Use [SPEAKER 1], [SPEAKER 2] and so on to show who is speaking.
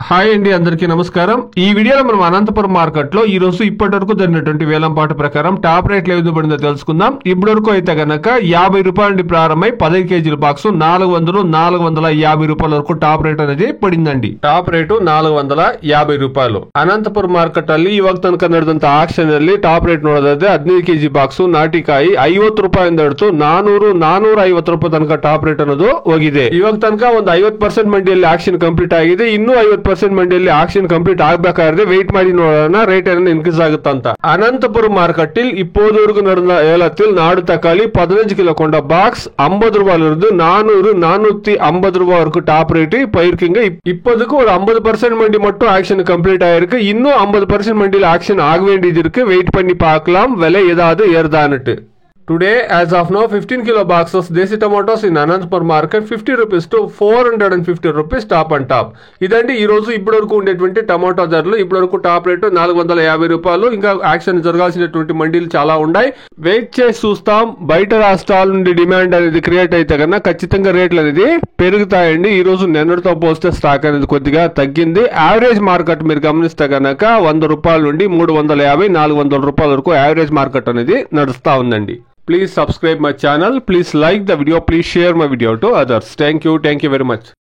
[SPEAKER 1] Hi అండి, అందరికీ నమస్కారం. ఈ వీడియోలో మనం అనంతపురం మార్కెట్ లో ఈ రోజు ఇప్పటి వరకు జరిగినటువంటి వేలంపాట ప్రకారం టాప్ రేట్లు ఏ విధంగా పడిందో తెలుసుకుందాం. ఇప్పటి వరకు అయితే గనక 50 రూపాయల నుండి ప్రారంభమై 15 కేజీల బాక్స్ 450 రూపాయల వరకు టాప్ రేట్ అనేది ಪಡಿಂದಂಡಿ. ಟಾಪ್ ರೇಟು 450 ರೂಪಾಯಿ. ಅನಂತಪುರ ಮಾರ್ಕೆಟ್ ಅಲ್ಲಿ ಇವಾಗ ತನಕ ನಡೆದಂತ ಆಕ್ಷನ್ ಅಲ್ಲಿ ಟಾಪ್ ರೇಟ್ ನೋಡೋದಾದ್ರೆ 15 ಕೆಜಿ ಬಾಕ್ಸ್ ನಾಟಿಕಾಯಿ 50 ರೂಪಾಯಿಂದ ಹಿಡಿದು 400-450 ರೂಪಾಯಿ ತನಕ ಟಾಪ್ ರೇಟ್ ಅನ್ನೋದು ಹೋಗಿದೆ. ಇವಾಗ ತನಕ ಒಂದು 50% ಮಂಡಿಯಲ್ಲಿ ಆಕ್ಷನ್ ಕಂಪ್ಲೀಟ್ ಆಗಿದೆ. ಇನ್ನೂ 50% ಮಂಡಿಯಲ್ಲಿ ಆಕ್ಷನ್ ಕಂಪ್ಲೀಟ್ ಆಗಬೇಕಾದ್ರೆ ವೆಯ್ಟ್ ಮಾಡಿ ನೋಡೋಣ ರೇಟ್ ಏನಾದ್ರು ಇನ್ಕ್ರೀಸ್ ಆಗುತ್ತಾ ಅಂತ. அனந்தபுரம் மார்க்கெட்டில் இப்போது நடந்த ஏலத்தில் நாடு தக்காளி 15 கிலோ கொண்ட பாக்ஸ் 50 ரூபாயிலிருந்து 400-450 ரூபாய் வரைக்கும் டாப் ரேட் போயிருக்குங்க. இப்போதுக்கு ஒரு 50% மண்டி மட்டும் ஆக்ஷன் கம்ப்ளீட் ஆயிருக்கு. இன்னும் 50% மண்டியில் ஆக்ஷன் ஆக வேண்டியது இருக்கு. வெயிட் பண்ணி பார்க்கலாம் விலை ஏதாவது ஏறுதான்னுட்டு. Today, as of now, 15 kilo boxes Desi tomatoes in Anantapur market 50 rupees to 450 rupees top and top. ఇదండి ఈ రోజు ఇప్పటివరకు ఉండేటువంటి టమాటో ధరలు. ఇప్పటివరకు టాప్ రేట్ 450 రూపాయలు. ఇంకా యాక్షన్ జరగాల్సినటువంటి మండీలు చాలా ఉన్నాయి. వెయిట్ చేసి చూస్తాం. బయట రాష్ట్రాల నుండి డిమాండ్ అనేది క్రియేట్ అయితే కన్నా ఖచ్చితంగా రేట్లు అనేది పెరుగుతాయండి. ఈ రోజు నిన్నటితో పోస్తే స్టాక్ అనేది కొద్దిగా తగ్గింది. యావరేజ్ మార్కెట్ మీరు గమనిస్తే కనుక 100 రూపాయల నుండి 350-400 రూపాయల వరకు యావరేజ్ మార్కెట్ అనేది నడుస్తా ఉందండి. Please subscribe my channel. Please like the video. Please share my video to others. Thank you very much.